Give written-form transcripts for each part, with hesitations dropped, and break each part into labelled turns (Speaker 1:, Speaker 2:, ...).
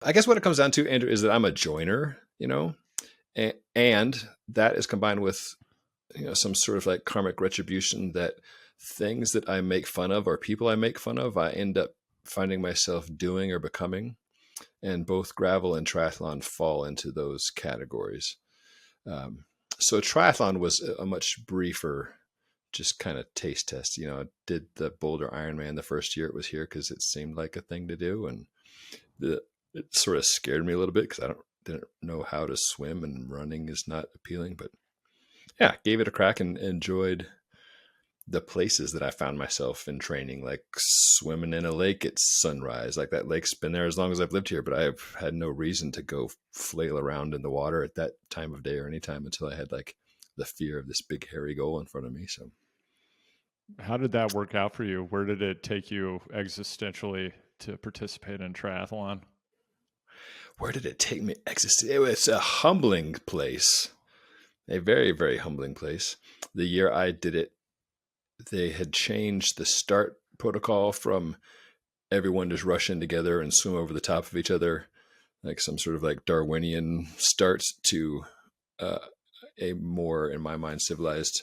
Speaker 1: I guess what it comes down to, Andrew, is that I'm a joiner, and that is combined with, some sort of like karmic retribution that things that I make fun of or people I make fun of, I end up finding myself doing or becoming. And both gravel and triathlon fall into those categories. So triathlon was a much briefer, just kind of taste test. I did the Boulder Ironman the first year it was here because it seemed like a thing to do, and it sort of scared me a little bit because didn't know how to swim, and running is not appealing. But yeah, gave it a crack and enjoyed the places that I found myself in training, like swimming in a lake at sunrise. Like that lake's been there as long as I've lived here, but I've had no reason to go flail around in the water at that time of day or any time until I had like the fear of this big hairy goal in front of me. So
Speaker 2: how did that work out for you? Where did it take you existentially to participate in triathlon?
Speaker 1: Where did it take me? It was a humbling place, a very, very humbling place. The year I did it, they had changed the start protocol from everyone just rush in together and swim over the top of each other, like some sort of like Darwinian start, to a more, in my mind, civilized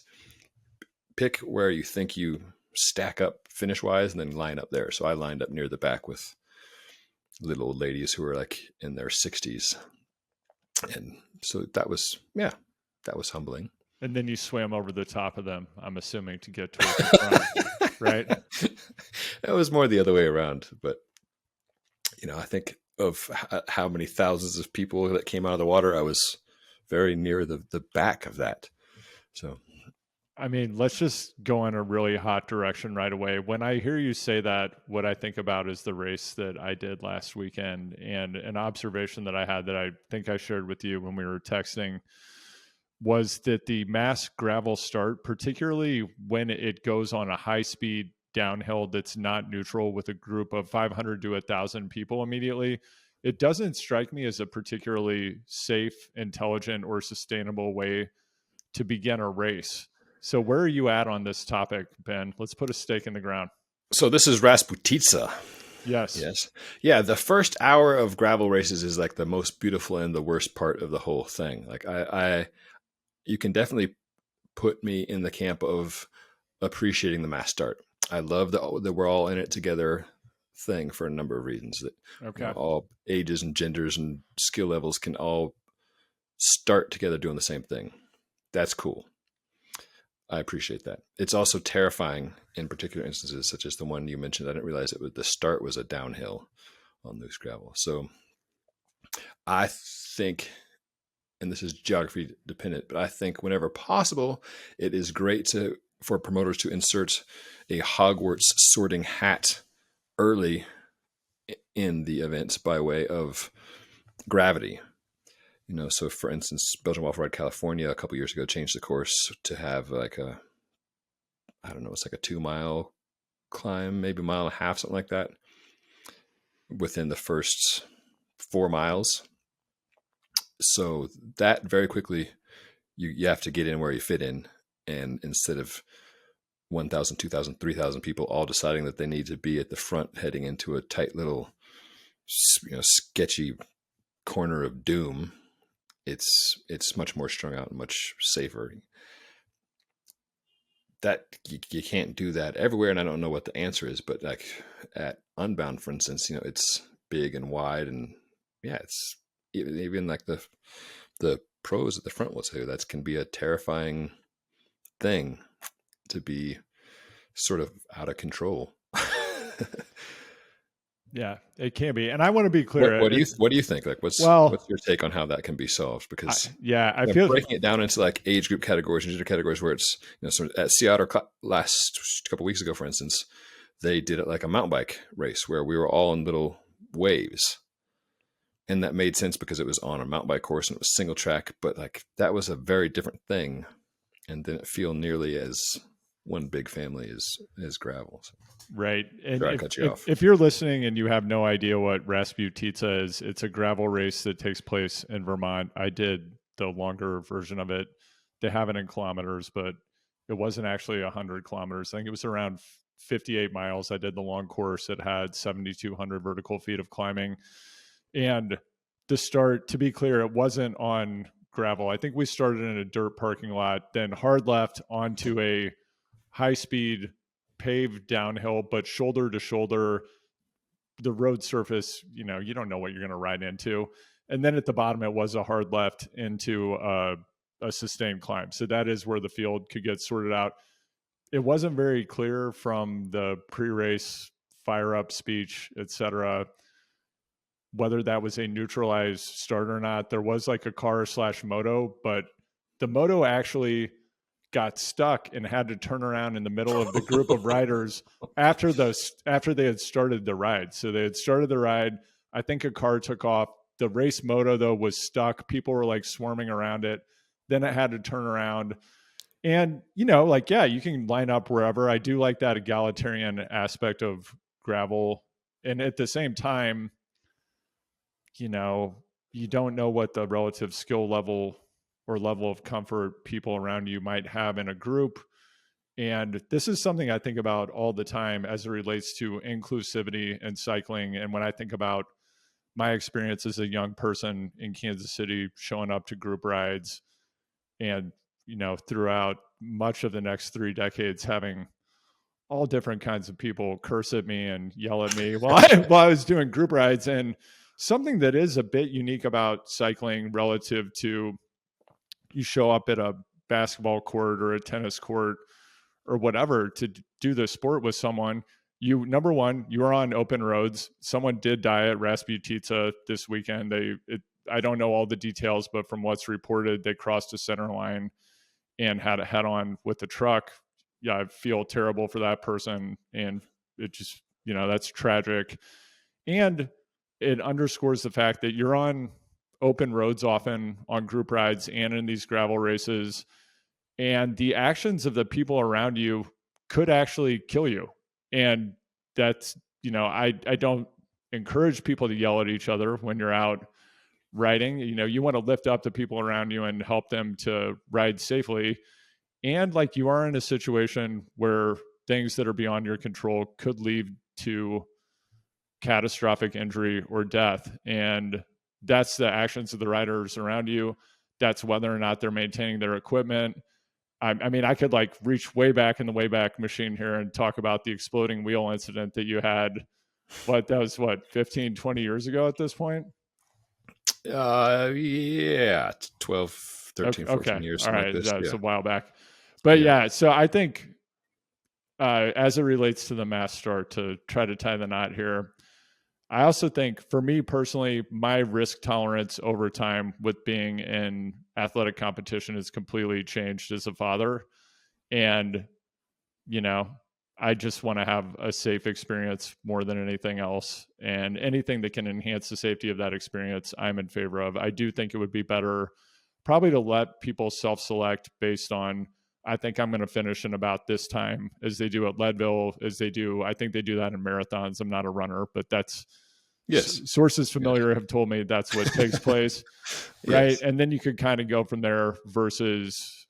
Speaker 1: pick where you think you stack up finish wise and then line up there. So I lined up near the back with little old ladies who were like in their 60s. And so that was humbling.
Speaker 2: And then you swam over the top of them, I'm assuming, to get towards the front, right?
Speaker 1: That was more the other way around. But, I think of how many thousands of people that came out of the water, I was very near the back of that. So,
Speaker 2: I mean, let's just go in a really hot direction right away. When I hear you say that, what I think about is the race that I did last weekend, and an observation that I had that I think I shared with you when we were texting was that the mass gravel start, particularly when it goes on a high speed downhill that's not neutral with a group of 500 to 1,000 people immediately, it doesn't strike me as a particularly safe, intelligent, or sustainable way to begin a race. So where are you at on this topic, Ben? Let's put a stake in the ground.
Speaker 1: So this is Rasputitsa.
Speaker 2: Yes.
Speaker 1: Yes. Yeah. The first hour of gravel races is like the most beautiful and the worst part of the whole thing. Like you can definitely put me in the camp of appreciating the mass start. I love that we're all in it together thing for a number of reasons, that all ages and genders and skill levels can all start together doing the same thing. That's cool. I appreciate that. It's also terrifying in particular instances, such as the one you mentioned. I didn't realize the start was a downhill on loose gravel. So I think, and this is geography dependent, but I think whenever possible, it is great for promoters to insert a Hogwarts sorting hat early in the event by way of gravity. So for instance, Belgian Waffle Ride California a couple years ago changed the course to have like it's like a 2-mile climb, maybe a mile and a half, something like that, within the first 4 miles. So that very quickly, you have to get in where you fit in. And instead of 1,000, 2,000, 3,000 people all deciding that they need to be at the front heading into a tight little, sketchy corner of doom, it's much more strung out and much safer. That you can't do that everywhere, and I don't know what the answer is, but like at Unbound, for instance, it's big and wide, and it's even like the pros at the front will say that can be a terrifying thing to be sort of out of control.
Speaker 2: Yeah, it can be. And I want to be clear.
Speaker 1: What do you think? Like, what's your take on how that can be solved? Because
Speaker 2: I feel
Speaker 1: breaking it down into like age group categories and gender categories, where it's so at Seattle last couple of weeks ago, for instance, they did it like a mountain bike race where we were all in little waves, and that made sense because it was on a mountain bike course and it was single track. But like that was a very different thing, and didn't feel nearly as one big family as gravel. So.
Speaker 2: Right. And
Speaker 1: Sure,
Speaker 2: if you're listening and you have no idea what Rasputitsa is, it's a gravel race that takes place in Vermont. I did the longer version of it. They have it in kilometers, but it wasn't actually 100 kilometers. I think it was around 58 miles. I did the long course. It had 7,200 vertical feet of climbing. And the start, to be clear, it wasn't on gravel. I think we started in a dirt parking lot, then hard left onto a high speed paved downhill, but shoulder to shoulder, the road surface, you don't know what you're going to ride into. And then at the bottom, it was a hard left into a sustained climb. So that is where the field could get sorted out. It wasn't very clear from the pre-race fire up speech, etc., whether that was a neutralized start or not. There was like a car/moto, but the moto actually got stuck and had to turn around in the middle of the group of riders after they had started the ride. So they had started the ride. I think a car took off. The race moto, though, was stuck. People were like swarming around it. Then it had to turn around. And, you can line up wherever. I do like that egalitarian aspect of gravel. And at the same time, you don't know what the relative skill level or level of comfort people around you might have in a group. And this is something I think about all the time as it relates to inclusivity and cycling. And when I think about my experience as a young person in Kansas City, showing up to group rides and, throughout much of the next 3 decades, having all different kinds of people curse at me and yell at me while I was doing group rides. And something that is a bit unique about cycling relative to you show up at a basketball court or a tennis court or whatever to do the sport with someone. Number one, you are on open roads. Someone did die at Rasputica this weekend. I don't know all the details, but from what's reported, they crossed a center line and had a head on with the truck. Yeah, I feel terrible for that person. And it just, that's tragic. And it underscores the fact that you're on open roads often on group rides and in these gravel races. And the actions of the people around you could actually kill you. And that's, I don't encourage people to yell at each other when you're out riding. You want to lift up the people around you and help them to ride safely. And like you are in a situation where things that are beyond your control could lead to catastrophic injury or death. And that's the actions of the riders around you. That's whether or not they're maintaining their equipment. I mean, I could like reach way back in the Wayback Machine here and talk about the exploding wheel incident that you had. That was 15, 20 years ago at this point?
Speaker 1: Yeah, 12, 13, 14 years.
Speaker 2: All right,
Speaker 1: like
Speaker 2: that's a while back. But yeah, so I think as it relates to the mass start, to try to tie the knot here, I also think for me personally, my risk tolerance over time with being in athletic competition has completely changed as a father. And, I just want to have a safe experience more than anything else. And anything that can enhance the safety of that experience, I'm in favor of. I do think it would be better probably to let people self-select based on, I think I'm going to finish in about this time, as they do at Leadville, I think they do that in marathons. I'm not a runner, but that's,
Speaker 1: yes,
Speaker 2: sources familiar have told me that's what takes place. Right.
Speaker 1: Yes.
Speaker 2: And then you could kind of go from there versus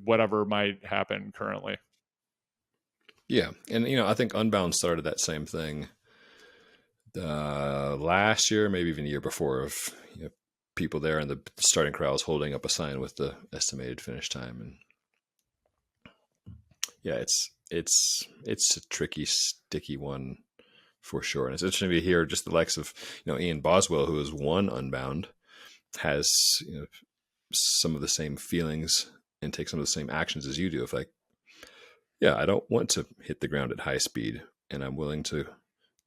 Speaker 2: whatever might happen currently.
Speaker 1: Yeah. And, I think Unbound started that same thing last year, maybe even the year before, of people there in the starting crowds holding up a sign with the estimated finish time. And yeah, it's a tricky, sticky one for sure. And it's interesting to hear just the likes of, Ian Boswell, who has won Unbound, has, some of the same feelings and take some of the same actions as you do. If I don't want to hit the ground at high speed, and I'm willing to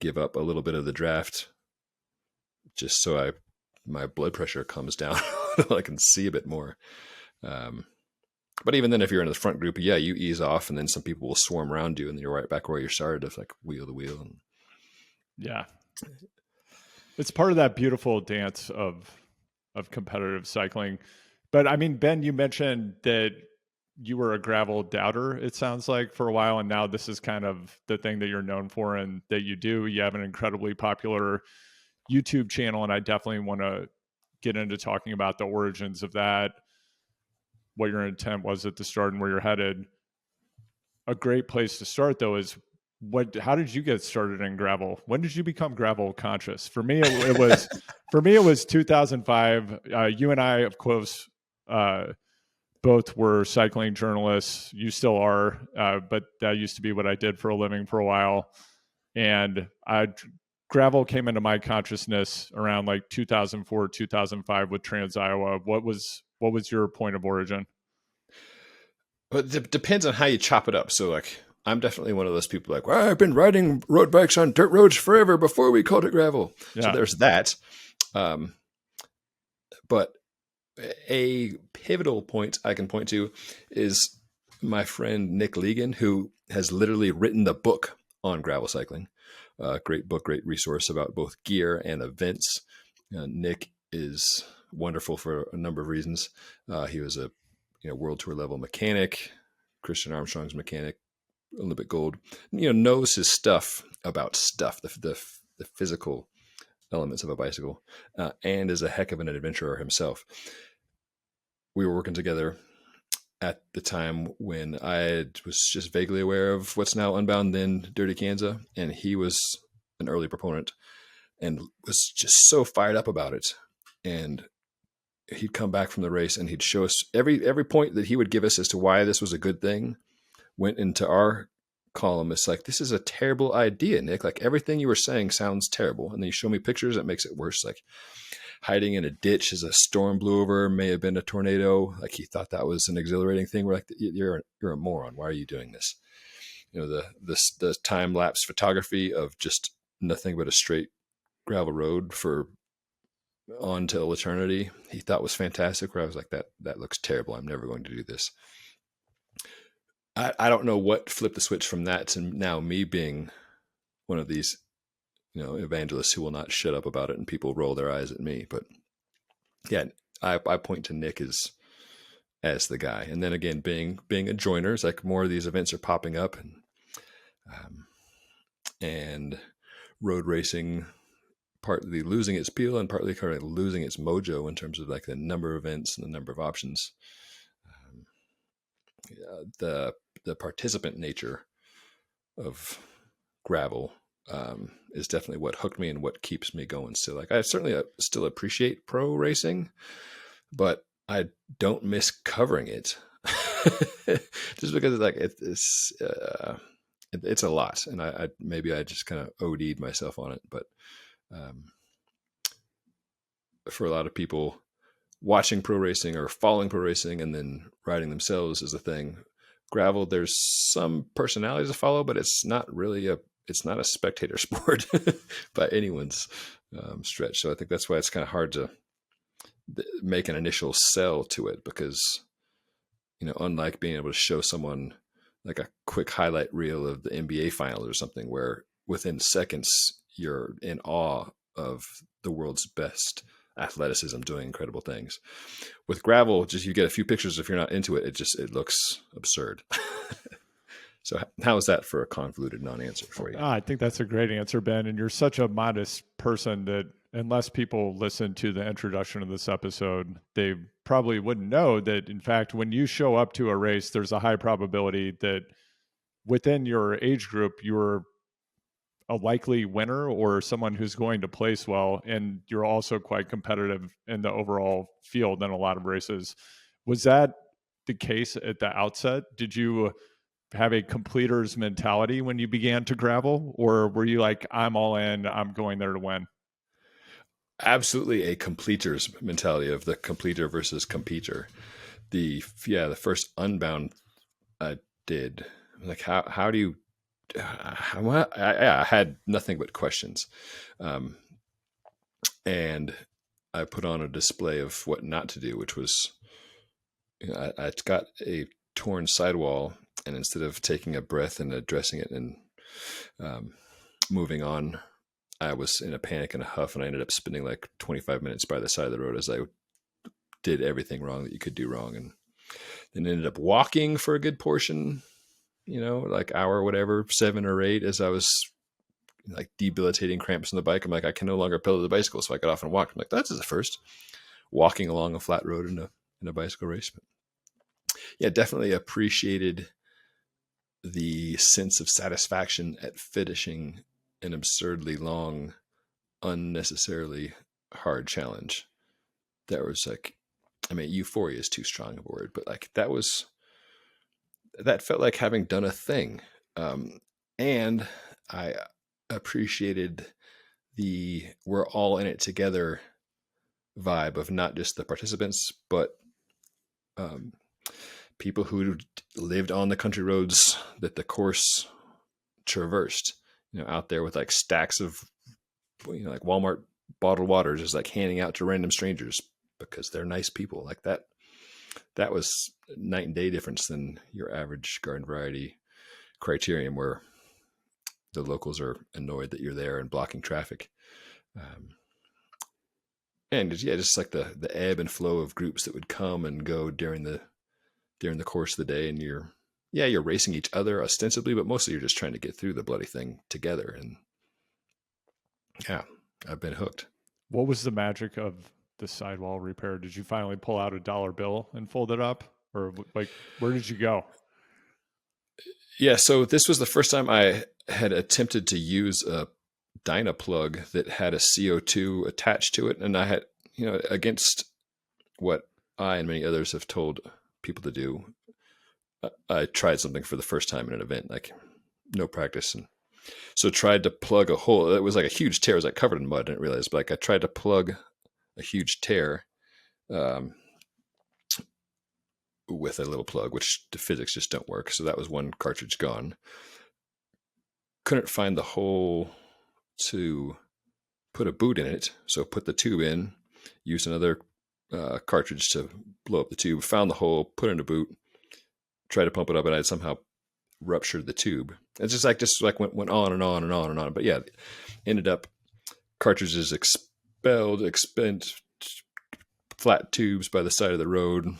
Speaker 1: give up a little bit of the draft just so my blood pressure comes down. I can see a bit more. But even then, if you're in the front group, you ease off, and then some people will swarm around you, and then you're right back where you started, of wheel to wheel. And
Speaker 2: yeah, it's part of that beautiful dance of competitive cycling. But I mean, Ben, you mentioned that you were a gravel doubter, it sounds like, for a while, and now this is kind of the thing that you're known for and that you do. You have an incredibly popular YouTube channel, and I definitely want to get into talking about the origins of that, what your intent was at the start and where you're headed. A great place to start, though, is how did you get started in gravel? When did you become gravel conscious? For me, it was 2005. You and I, of course, both were cycling journalists. You still are, but that used to be what I did for a living for a while. And gravel came into my consciousness around like 2004, 2005 with Trans Iowa. What was your point of origin?
Speaker 1: But it depends on how you chop it up. So like, I'm definitely one of those people like, well, I've been riding road bikes on dirt roads forever before we called it gravel. Yeah. So there's that. But a pivotal point I can point to is my friend Nick Legan, who has literally written the book on gravel cycling. Great book, great resource about both gear and events. Nick is wonderful for a number of reasons. He was a world tour level mechanic, Christian Armstrong's mechanic, Olympic gold. Knows his stuff about stuff, the physical elements of a bicycle, and is a heck of an adventurer himself. We were working together at the time when I was just vaguely aware of what's now Unbound, then Dirty Kansas, and he was an early proponent and was just so fired up about it. And he'd come back from the race and he'd show us every point that he would give us as to why this was a good thing went into our column. It's like, this is a terrible idea, Nick. Like, everything you were saying sounds terrible. And then you show me pictures that makes it worse. Like, hiding in a ditch as a storm blew over, may have been a tornado. Like, he thought that was an exhilarating thing. We're like, you're a moron. Why are you doing this? The time lapse photography of just nothing but a straight gravel road for on till eternity, he thought was fantastic. Where I was like, that looks terrible. I'm never going to do this. I don't know what flipped the switch from that to now me being one of these evangelists who will not shut up about it and people roll their eyes at me. But yeah, I point to Nick as the guy. And then again, being a joiner, it's like more of these events are popping up, and road racing partly losing its appeal and partly kind of losing its mojo in terms of like the number of events and the number of options. The participant nature of gravel is definitely what hooked me and what keeps me going. So like, I certainly still appreciate pro racing, but I don't miss covering it just because like it's a lot, and I maybe I just kind of OD'd myself on it. But for a lot of people, watching pro racing or following pro racing and then riding themselves is a thing. Gravel, there's some personalities to follow, but it's not really it's not a spectator sport by anyone's stretch. So I think that's why it's kind of hard to make an initial sell to it, because, unlike being able to show someone like a quick highlight reel of the NBA finals or something, where within seconds you're in awe of the world's best athleticism doing incredible things. With gravel, just you get a few pictures. If you're not into it, it looks absurd. So how is that for a convoluted non-answer for you?
Speaker 2: I think that's a great answer, Ben. And you're such a modest person that unless people listen to the introduction of this episode, they probably wouldn't know that, in fact, when you show up to a race, there's a high probability that within your age group, you're a likely winner or someone who's going to place well, and you're also quite competitive in the overall field in a lot of races. Was that the case at the outset? Did you have a completer's mentality when you began to gravel, or were you like, I'm all in, I'm going there to win?
Speaker 1: Absolutely a completer's mentality of the completer versus competer. The first Unbound I did, like, how do you, I had nothing but questions. And I put on a display of what not to do, which was, I got a torn sidewall, and instead of taking a breath and addressing it and moving on, I was in a panic and a huff, and I ended up spending like 25 minutes by the side of the road as I did everything wrong that you could do wrong. And then ended up walking for a good portion, like hour, whatever, 7 or 8, as I was like debilitating cramps on the bike. I'm like, I can no longer pedal the bicycle. So I got off and walked. I'm like, that's the first walking along a flat road in a bicycle race. But yeah, definitely appreciated the sense of satisfaction at finishing an absurdly long, unnecessarily hard challenge. That was like, I mean, euphoria is too strong of a word, but like that felt like having done a thing. And I appreciated the we're all in it together vibe of not just the participants, but people who lived on the country roads that the course traversed, out there with like stacks of, like Walmart bottled water, just like handing out to random strangers because they're nice people. Like that was night and day difference than your average garden variety criterium where the locals are annoyed that you're there and blocking traffic. And just like the ebb and flow of groups that would come and go during the course of the day. And you're racing each other ostensibly, but mostly you're just trying to get through the bloody thing together. And yeah, I've been hooked.
Speaker 2: What was the magic of the sidewall repair? Did you finally pull out a $1 bill and fold it up, or like, where did you go?
Speaker 1: Yeah. So this was the first time I had attempted to use a Dynaplug that had a CO2 attached to it. And I had, against what I and many others have told people to do, I tried something for the first time in an event, like no practice. And so tried to plug a hole. It was like a huge tear. It was like covered in mud. I didn't realize, but like I tried to plug a huge tear with a little plug, which the physics just don't work. So that was one cartridge gone. Couldn't find the hole to put a boot in it. So put the tube in, used another cartridge to blow up the tube, found the hole, put in a boot, tried to pump it up, and I had somehow ruptured the tube. It's just like went on and on and on and on. But yeah, ended up cartridges expend flat tubes by the side of the road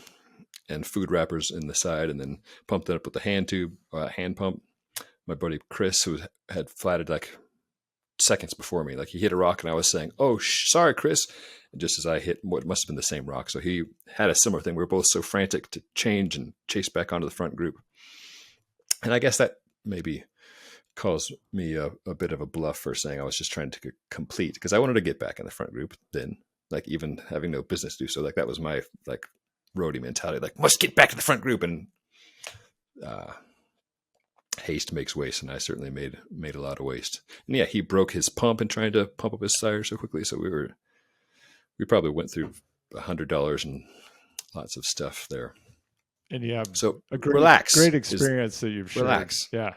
Speaker 1: and food wrappers in the side, and then pumped it up with the hand pump. My buddy Chris, who had flatted like seconds before me, like he hit a rock and I was saying, "Oh, sorry, Chris," and just as I hit what must have been the same rock. So he had a similar thing. We were both so frantic to change and chase back onto the front group. And I guess that maybe caused me a bit of a bluff for saying I was just trying to complete, because I wanted to get back in the front group then, like even having no business to do so. Like that was my like roadie mentality, like must get back to the front group. And haste makes waste, and I certainly made a lot of waste. And yeah, he broke his pump and trying to pump up his tire so quickly. So we probably went through $100 and lots of stuff there.
Speaker 2: And you have
Speaker 1: so
Speaker 2: a great experience that you've shared.
Speaker 1: Relax.
Speaker 2: Yeah.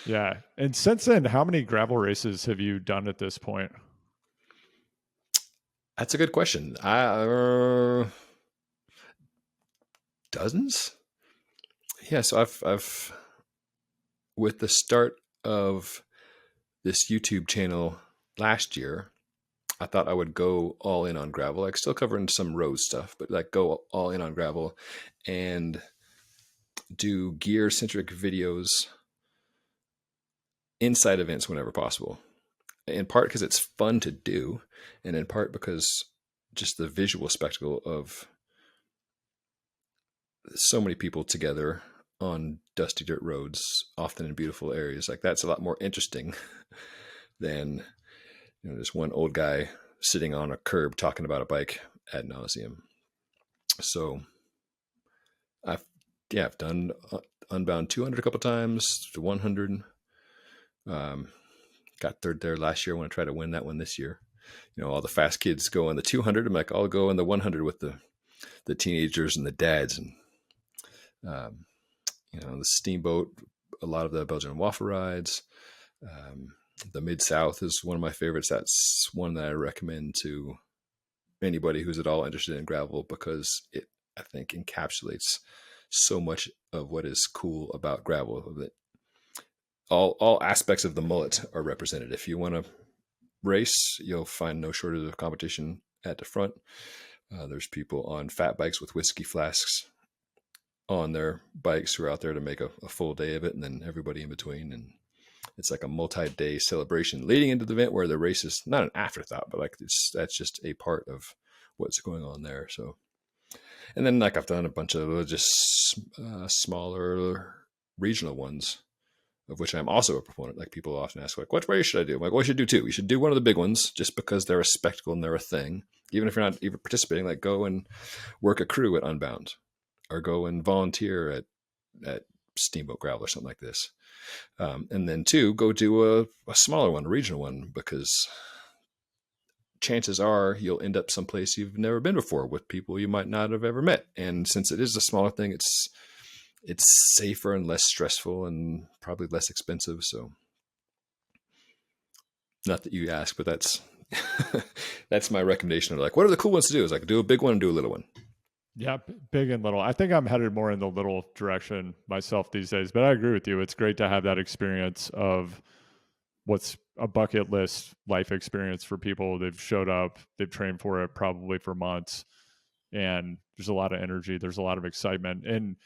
Speaker 2: Yeah. And since then, how many gravel races have you done at this point?
Speaker 1: That's a good question. Dozens. Yeah. So I've with the start of this YouTube channel last year, I thought I would go all in on gravel, like still covering some road stuff, but like go all in on gravel and do gear centric videos inside events whenever possible. In part because it's fun to do, and in part because just the visual spectacle of so many people together on dusty dirt roads, often in beautiful areas, like that's a lot more interesting than just one old guy sitting on a curb talking about a bike ad nauseum. So I've done Unbound 200 a couple times, to 100. Got third there last year. I want to try to win that one this year. All the fast kids go on the 200. I'm like, I'll go in the 100 with the teenagers and the dads. And, the steamboat, a lot of the Belgian waffle rides. The Mid-South is one of my favorites. That's one that I recommend to anybody who's at all interested in gravel, because it, I think, encapsulates so much of what is cool about gravel. That all aspects of the mullet are represented. If you want to race, you'll find no shortage of competition at the front. There's people on fat bikes with whiskey flasks on their bikes who are out there to make a full day of it, and then everybody in between. And it's like a multi-day celebration leading into the event, where the race is not an afterthought, but like that's just a part of what's going on there. So, and then like I've done a bunch of just smaller regional ones, of which I'm also a proponent. Like people often ask, like, what race should I do? I'm like, well, you should do two. You should do one of the big ones just because they're a spectacle and they're a thing. Even if you're not even participating, like go and work a crew at Unbound or go and volunteer at Steamboat Gravel or something like this. And then two, go do a smaller one, a regional one, because chances are you'll end up someplace you've never been before with people you might not have ever met. And since it is a smaller thing, it's safer and less stressful and probably less expensive. So not that you ask, but that's that's my recommendation. Like, what are the cool ones to do? Is like do a big one and do a little one.
Speaker 2: Yeah, big and little. I think I'm headed more in the little direction myself these days, but I agree with you. It's great to have that experience of what's a bucket list life experience for people. They've showed up, they've trained for it probably for months, and there's a lot of energy, there's a lot of excitement. And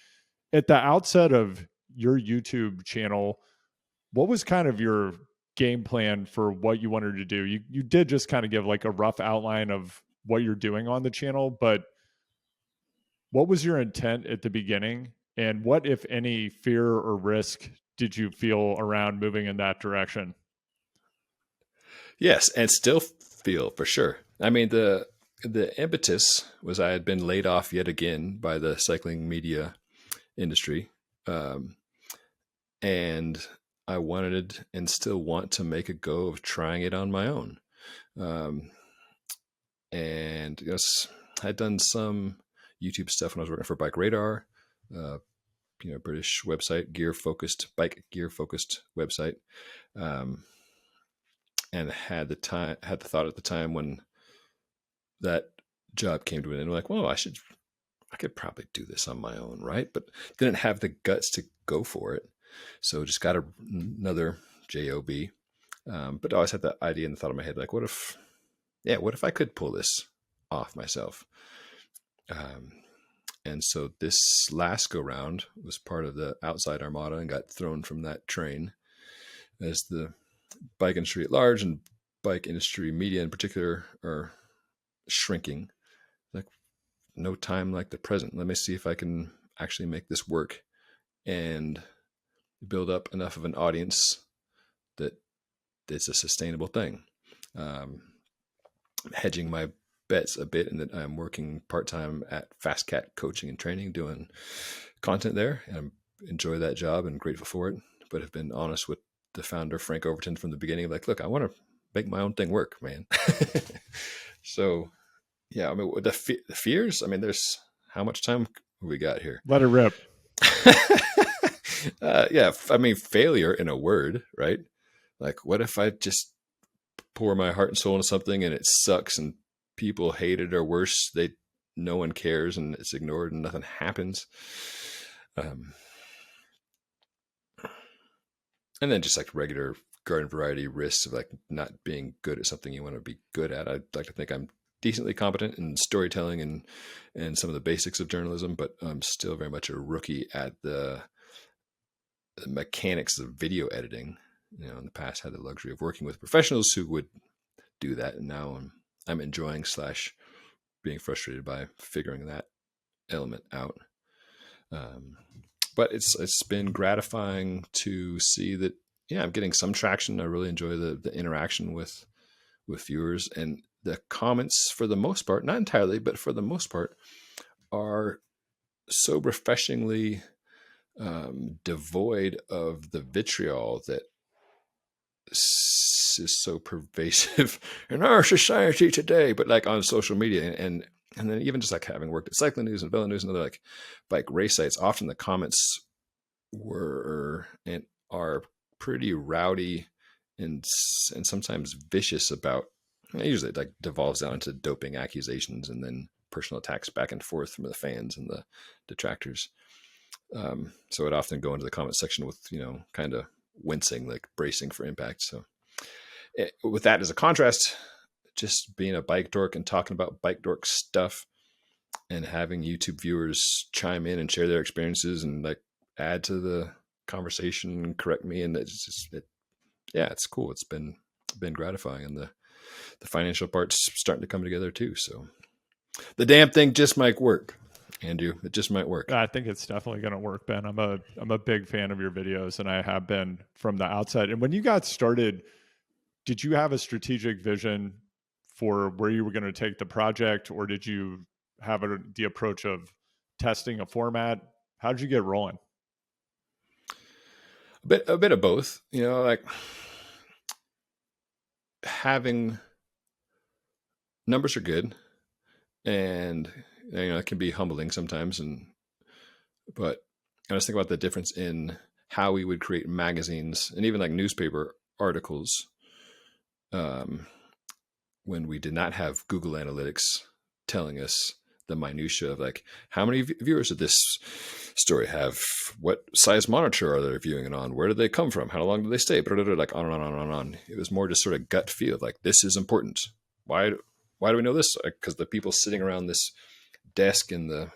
Speaker 2: at the outset of your YouTube channel, what was kind of your game plan for what you wanted to do? You did just kind of give like a rough outline of what you're doing on the channel, but what was your intent at the beginning? And what, if any, fear or risk did you feel around moving in that direction?
Speaker 1: Yes, and still feel for sure. I mean, the impetus was I had been laid off yet again by the cycling media industry, and I wanted and still want to make a go of trying it on my own. And yes, I'd done some YouTube stuff when I was working for BikeRadar, British website, bike gear focused website. And had the thought at the time when that job came to an end, like, well, I could probably do this on my own, right? But didn't have the guts to go for it. So just got another job. But I always had that idea in the thought of my head, like, what if I could pull this off myself? And so this last go round was part of the outside armada and got thrown from that train as the bike industry at large and bike industry media in particular are shrinking. Like, no time like the present. Let me see if I can actually make this work and build up enough of an audience that it's a sustainable thing. Hedging my bets a bit in that I'm working part-time at FasCat Coaching and Training, doing content there, and I enjoy that job and grateful for it, but have been honest with the founder, Frank Overton, from the beginning, like, look, I want to make my own thing work, man. So yeah, I mean, the fears, I mean, there's how much time we got here?
Speaker 2: Let it rip.
Speaker 1: Yeah. I mean, failure in a word, right? Like, what if I just pour my heart and soul into something and it sucks and people hate it, or worse, no one cares and it's ignored and nothing happens. And then just like regular garden variety risks of like not being good at something you want to be good at. I'd like to think I'm decently competent in storytelling and some of the basics of journalism, but I'm still very much a rookie at the mechanics of video editing. In the past had the luxury of working with professionals who would do that, and now I'm enjoying / being frustrated by figuring that element out. But it's been gratifying to see that, yeah, I'm getting some traction. I really enjoy the interaction with viewers, and the comments, for the most part, not entirely, but for the most part, are so refreshingly devoid of the vitriol that is so pervasive in our society today, but like on social media. And then even just like having worked at Cycling News and VeloNews and other like bike race sites, often the comments were and are pretty rowdy and sometimes vicious about, usually it like devolves down into doping accusations and then personal attacks back and forth from the fans and the detractors. So it often go into the comment section with, kind of wincing, like bracing for impact. So with that as a contrast, just being a bike dork and talking about bike dork stuff and having YouTube viewers chime in and share their experiences and like add to the conversation and correct me. And it's cool. It's been gratifying, and the financial part's starting to come together too. So the damn thing just might work. Andrew. It just might work.
Speaker 2: I think it's definitely going to work, Ben. I'm a big fan of your videos, and I have been from the outside. And when you got started, did you have a strategic vision for where you were going to take the project, or did you have the approach of testing a format? How did you get rolling?
Speaker 1: A bit of both, like having numbers are good, and it can be humbling sometimes. But I just think about the difference in how we would create magazines and even like newspaper articles when we did not have Google Analytics telling us the minutia of like how many viewers did this story have, what size monitor are they viewing it on, where did they come from, how long did they stay, like on and on and on and on. It was more just sort of gut feel, like this is important. Why do we know this? Because the people sitting around this desk in the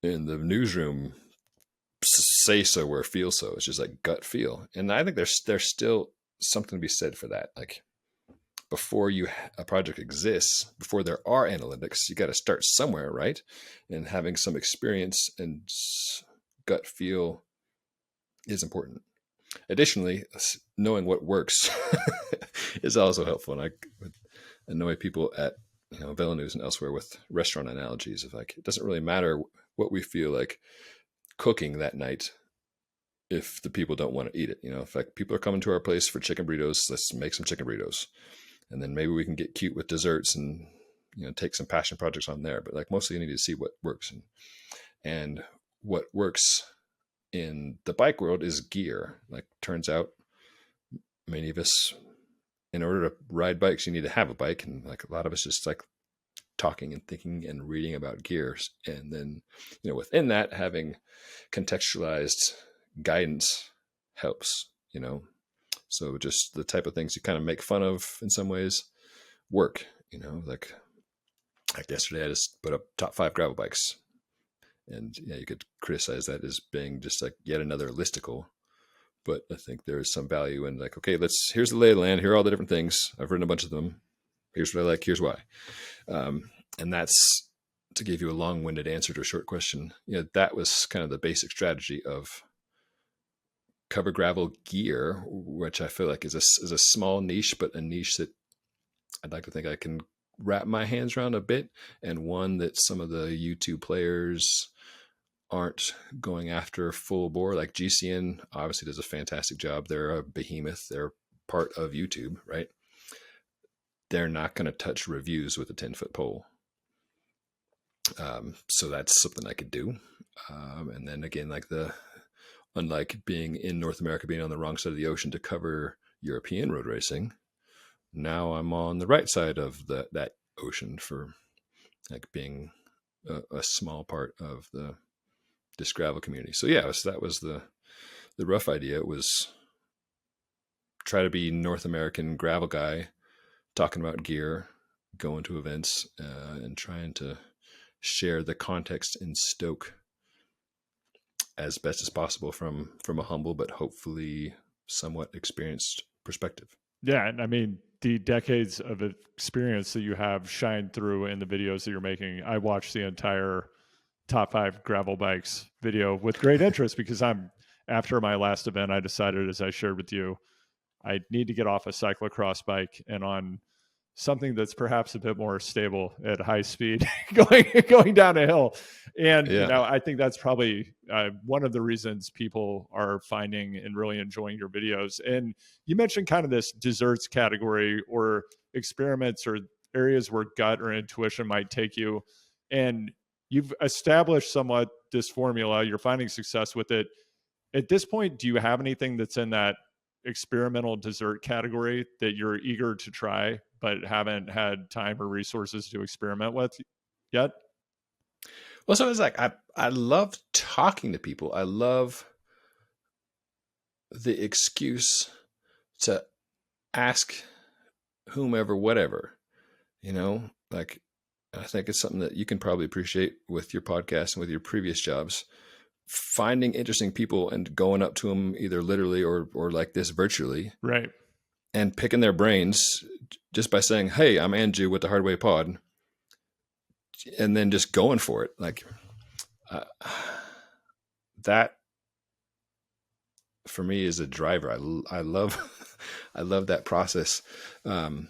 Speaker 1: newsroom say so or feel so. It's just like gut feel. And I think there's still something to be said for that. Like before a project exists, before there are analytics, you got to start somewhere, right? And having some experience and gut feel is important. Additionally, knowing what works is also helpful. And I annoy people at VeloNews and elsewhere with restaurant analogies of like, it doesn't really matter what we feel like cooking that night if the people don't want to eat it. If like people are coming to our place for chicken burritos, let's make some chicken burritos. And then maybe we can get cute with desserts and take some passion projects on there. But like mostly you need to see what works. And what works in the bike world is gear. Like turns out many of us, in order to ride bikes, you need to have a bike. And like a lot of us just like talking and thinking and reading about gears. And then, within that, having contextualized guidance helps, So just the type of things you kind of make fun of in some ways work, like yesterday I just put up top 5 gravel bikes, and you could criticize that as being just like yet another listicle, but I think there's some value in like, okay, here's the lay of the land. Here are all the different things. I've written a bunch of them. Here's what I like. Here's why. And that's to give you a long-winded answer to a short question. That was kind of the basic strategy of cover gravel gear, which I feel like is a small niche, but a niche that I'd like to think I can wrap my hands around a bit, and one that some of the YouTube players aren't going after full bore. Like GCN obviously does a fantastic job. They're a behemoth. They're part of YouTube, right? They're not going to touch reviews with a 10-foot pole. So that's something I could do. And then again, unlike being in North America, being on the wrong side of the ocean to cover European road racing, now I'm on the right side of that ocean for like being a small part of this gravel community. So yeah, that was the rough idea. It was try to be North American gravel guy, talking about gear, going to events, and trying to share the context and stoke as best as possible from a humble but hopefully somewhat experienced perspective.
Speaker 2: Yeah, and I mean, the decades of experience that you have shine through in the videos that you're making. I watched the entire top 5 gravel bikes video with great interest because after my last event, I decided, as I shared with you, I need to get off a cyclocross bike and on something that's perhaps a bit more stable at high speed going down a hill. And, I think that's probably one of the reasons people are finding and really enjoying your videos. And you mentioned kind of this desserts category or experiments or areas where gut or intuition might take you. And you've established somewhat this formula, you're finding success with it. At this point, do you have anything that's in that experimental dessert category that you're eager to try but haven't had time or resources to experiment with yet?
Speaker 1: Well, so it's like I love talking to people. I love the excuse to ask whomever whatever, like I think it's something that you can probably appreciate with your podcast and with your previous jobs, finding interesting people and going up to them either literally or like this virtually,
Speaker 2: right,
Speaker 1: and picking their brains just by saying, hey, I'm Andrew with the Hardway Pod. and then just going for it. Like that for me is a driver. I love, I love that process. And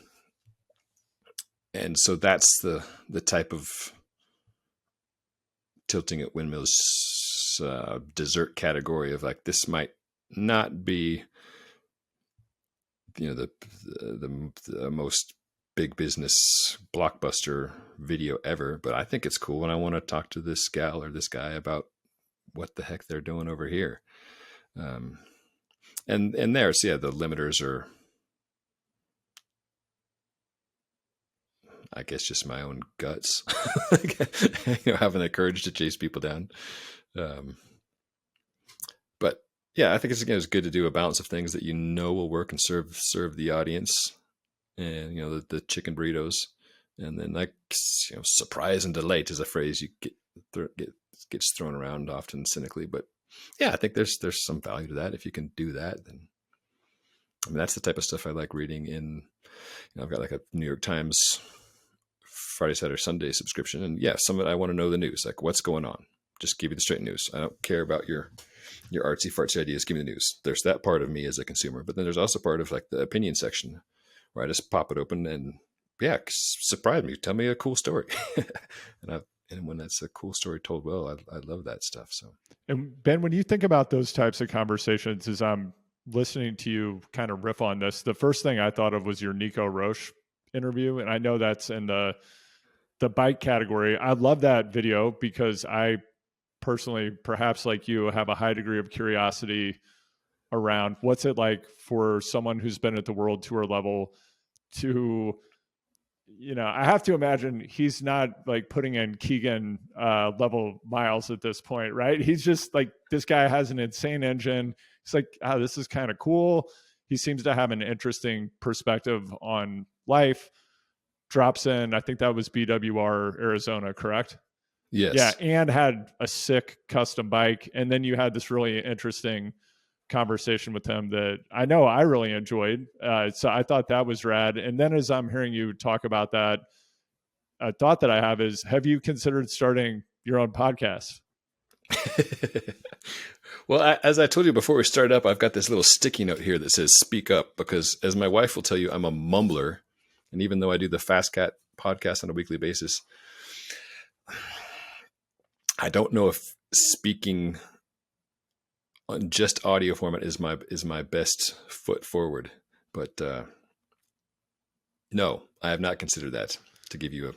Speaker 1: so that's the type of tilting at windmills dessert category of like, this might not be, the most big business blockbuster video ever, but I think it's cool. And I want to talk to this gal or this guy about what the heck they're doing over here. And there's, the limiters are, I guess, just my own guts, having the courage to chase people down. But yeah, I think it's good to do a balance of things that will work and serve the audience, and the chicken burritos, and then surprise and delight is a phrase you gets thrown around often cynically, but yeah, I think there's some value to that. If you can do that, then that's the type of stuff I like reading. I've got like a New York Times Friday, Saturday, Sunday subscription, and some of it I want to know the news, like what's going on. Just give me the straight news. I don't care about your artsy fartsy ideas. Give me the news. There's that part of me as a consumer, but then there's also part of like the opinion section where I just pop it open and surprise me. Tell me a cool story. And when that's a cool story told well, I love that stuff. So,
Speaker 2: and Ben, when you think about those types of conversations, as I'm listening to you kind of riff on this, the first thing I thought of was your Nico Roche interview. And I know that's in the bike category. I love that video because I personally, perhaps like you, have a high degree of curiosity around what's it like for someone who's been at the world tour level to, I have to imagine he's not like putting in Keegan level miles at this point, right? He's just like, this guy has an insane engine. He's like, this is kind of cool. He seems to have an interesting perspective on life. Drops in, I think that was BWR Arizona, correct?
Speaker 1: Yes.
Speaker 2: Yeah, and had a sick custom bike. And then you had this really interesting conversation with him that I know I really enjoyed. So I thought that was rad. And then as I'm hearing you talk about that, a thought that I have is, have you considered starting your own podcast?
Speaker 1: Well, as I told you before we started up, I've got this little sticky note here that says speak up, because as my wife will tell you, I'm a mumbler. And even though I do the FasCat podcast on a weekly basis, I don't know if speaking on just audio format is my best foot forward. But no, I have not considered that, to give you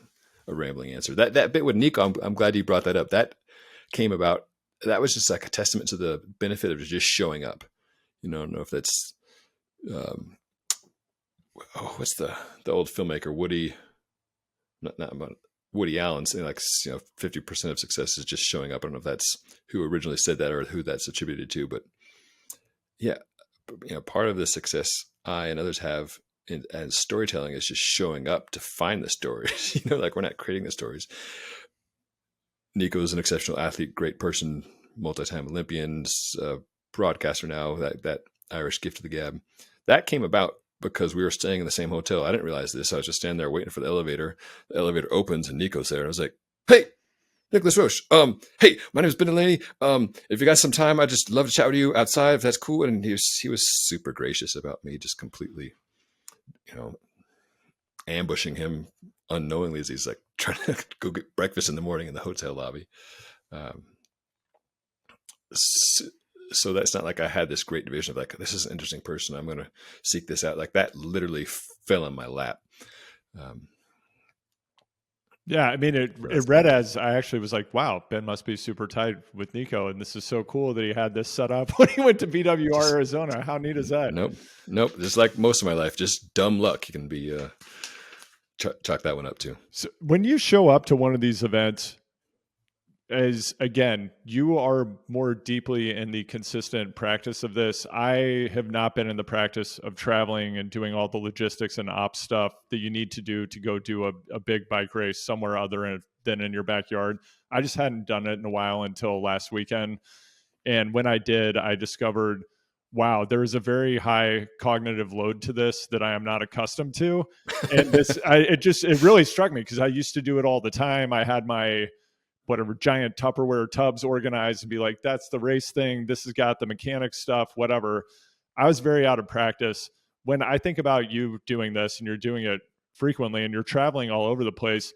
Speaker 1: a rambling answer. That bit with Nico, I'm glad you brought that up. That came about. That was just like a testament to the benefit of just showing up. I don't know if that's what's the old filmmaker Woody Allen saying like 50% of success is just showing up. I don't know if that's who originally said that or who that's attributed to, but part of the success I and others have as storytelling is just showing up to find the stories. Like we're not creating the stories. Nico is an exceptional athlete, great person, multi-time Olympian, broadcaster now. That Irish gift of the gab that came about because we were staying in the same hotel. I didn't realize this. I was just standing there waiting for the elevator. The elevator opens and Nico's there. And I was like, hey, Nicholas Roche. Hey, my name is Ben Delaney. If you got some time, I'd just love to chat with you outside if that's cool. And he was super gracious about me, just completely, ambushing him unknowingly as he's like trying to go get breakfast in the morning in the hotel lobby. So that's not like I had this great division of like, this is an interesting person, I'm going to seek this out. Like that literally fell in my lap.
Speaker 2: Yeah, I mean, it read as, I actually was like, wow, Ben must be super tight with Nico. And this is so cool that he had this set up when he went to BWR Arizona. How neat is that?
Speaker 1: Nope. Just like most of my life, just dumb luck. You can be, chalk that one up too.
Speaker 2: So when you show up to one of these events, as again, you are more deeply in the consistent practice of this. I have not been in the practice of traveling and doing all the logistics and ops stuff that you need to do to go do a big bike race somewhere other than in your backyard. I just hadn't done it in a while until last weekend. And when I did, I discovered wow, there is a very high cognitive load to this that I am not accustomed to. And it really struck me because I used to do it all the time. I had my whatever giant Tupperware tubs organized and be like, that's the race thing. This has got the mechanic stuff, whatever. I was very out of practice. When I think about you doing this and you're doing it frequently and you're traveling all over the place,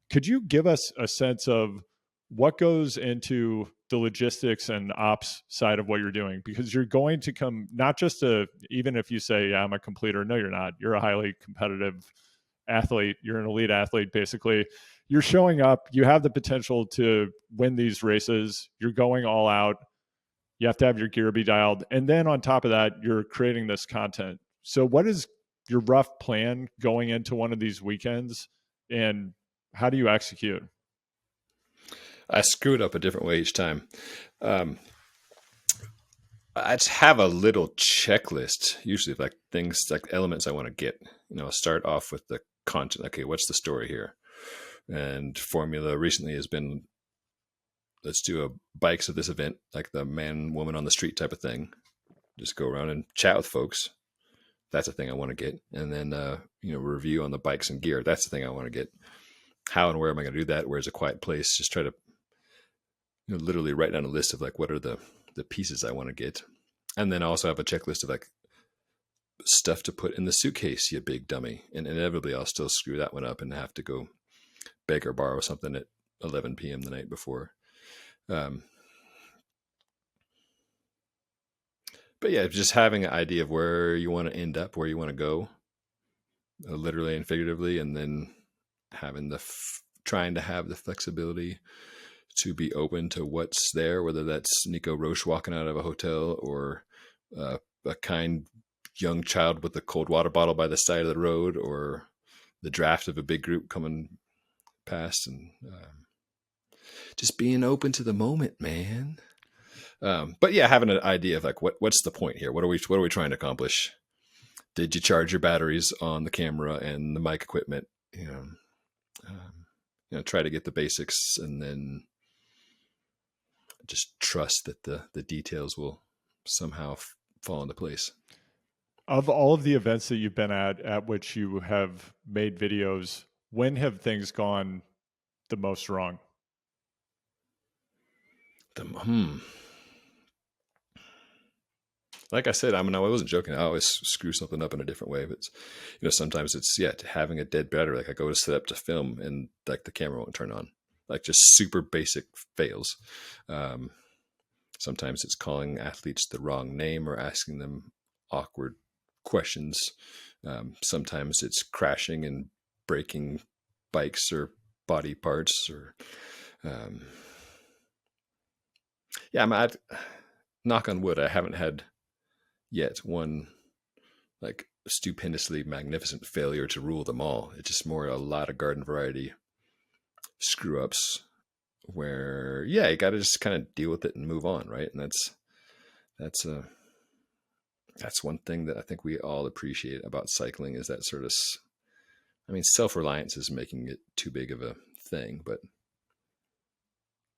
Speaker 2: could you give us a sense of what goes into the logistics and ops side of what you're doing? Because you're going to come, not just to, even if you say, yeah, I'm a completer. No, you're not. You're a highly competitive athlete. You're an elite athlete, basically. You're showing up. You have the potential to win these races. You're going all out. You have to have your gear be dialed. And then on top of that, you're creating this content. So what is your rough plan going into one of these weekends, and how do you execute?
Speaker 1: I screw it up a different way each time. I just have a little checklist, usually like things like elements I want to get. Start off with the content. Okay, what's the story here? And formula recently has been, let's do a bikes of this event, like the man, woman on the street type of thing. Just go around and chat with folks. That's a thing I want to get. And then, review on the bikes and gear. That's the thing I want to get. How and where am I going to do that? Where's a quiet place? Just try to literally write down a list of like, what are the pieces I want to get. And then I also have a checklist of like stuff to put in the suitcase, you big dummy. And inevitably I'll still screw that one up and have to go beg or borrow something at 11 p.m. the night before. But yeah, just having an idea of where you want to end up, where you want to go, literally and figuratively, and then having trying to have the flexibility to be open to what's there, whether that's Nico Roche walking out of a hotel or a kind young child with a cold water bottle by the side of the road, or the draft of a big group coming past, and just being open to the moment, man. But yeah, having an idea of like, what's the point here? What are we trying to accomplish? Did you charge your batteries on the camera and the mic equipment? Try to get the basics, and then just trust that the details will somehow fall into place.
Speaker 2: Of all of the events that you've been at which you have made videos, when have things gone the most wrong?
Speaker 1: Like I said, I wasn't joking. I always screw something up in a different way, but sometimes it's having a dead battery. Like I go to set up to film and like the camera won't turn on. Like just super basic fails. Sometimes it's calling athletes the wrong name or asking them awkward questions. Sometimes it's crashing and breaking bikes or body parts, or knock on wood, I haven't had yet one like stupendously magnificent failure to rule them all. It's just more a lot of garden variety screw ups where you got to just kind of deal with it and move on, right? And that's one thing that I think we all appreciate about cycling, is that sort of, self-reliance is making it too big of a thing, but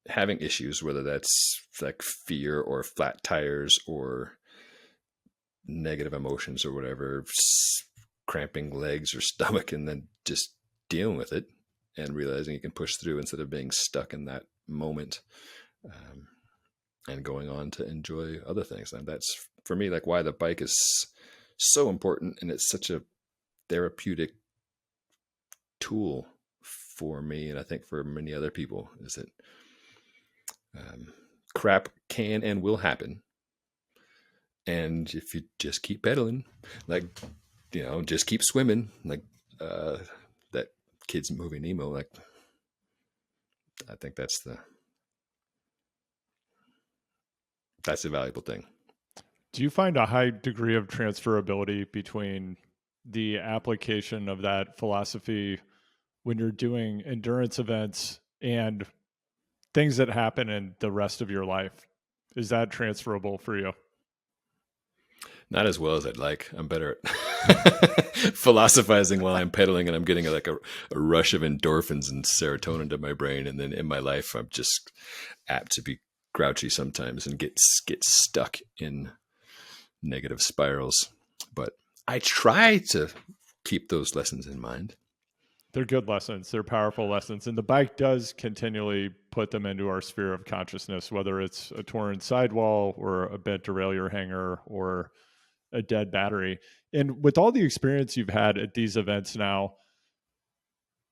Speaker 1: having issues, whether that's like fear or flat tires or negative emotions or whatever, cramping legs or stomach, and then just dealing with it and realizing you can push through instead of being stuck in that moment, and going on to enjoy other things. And that's for me, like, why the bike is so important, and it's such a therapeutic tool for me, and I think for many other people, is that crap can and will happen. And if you just keep pedaling, like, just keep swimming, like that kid's movie Nemo, like, I think that's a valuable thing.
Speaker 2: Do you find a high degree of transferability between the application of that philosophy when you're doing endurance events and things that happen in the rest of your life? Is that transferable for you?
Speaker 1: Not as well as I'd like. I'm better at philosophizing while I'm pedaling, and I'm getting a rush of endorphins and serotonin to my brain. And then in my life, I'm just apt to be grouchy sometimes and get stuck in negative spirals. But I try to keep those lessons in mind.
Speaker 2: They're good lessons. They're powerful lessons. And the bike does continually put them into our sphere of consciousness, whether it's a torn sidewall or a bent derailleur hanger or a dead battery. And with all the experience you've had at these events now,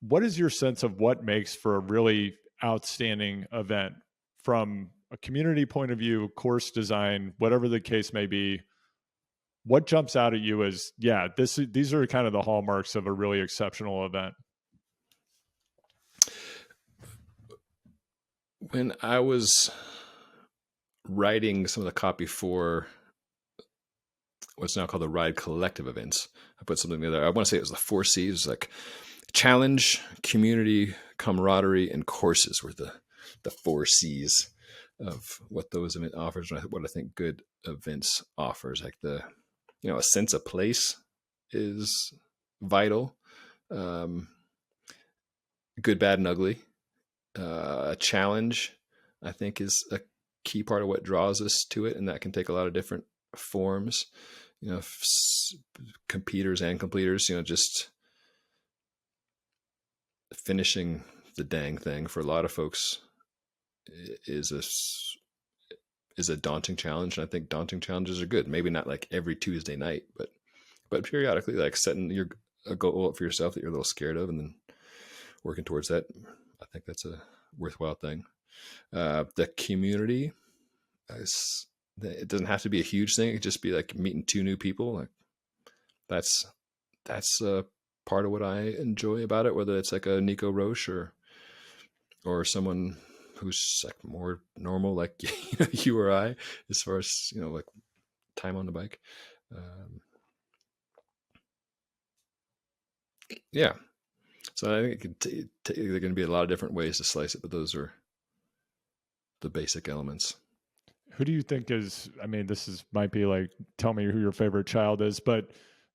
Speaker 2: what is your sense of what makes for a really outstanding event from a community point of view, course design, whatever the case may be? What jumps out at you as, yeah, these are kind of the hallmarks of a really exceptional event?
Speaker 1: When I was writing some of the copy for what's now called the Ride Collective events, I put something together. I want to say it was the 4 C's, like challenge, community, camaraderie, and courses were the 4 C's of what those events offers, and what I think good events offers. Like a sense of place is vital. Good, bad, and ugly. A challenge, I think, is a key part of what draws us to it, and that can take a lot of different forms. Competers and completers. Just finishing the dang thing for a lot of folks is a daunting challenge, and I think daunting challenges are good. Maybe not like every Tuesday night, but periodically, like setting a goal up for yourself that you're a little scared of, and then working towards that. I think that's a worthwhile thing. The community, it doesn't have to be a huge thing. It could just be like meeting 2 new people. Like that's part of what I enjoy about it, whether it's like a Nico Roche or someone who's like more normal, like you or I, as far as, like time on the bike. Yeah. So I think there are going to be a lot of different ways to slice it, but those are the basic elements.
Speaker 2: Who do you think is, might be like, tell me who your favorite child is, but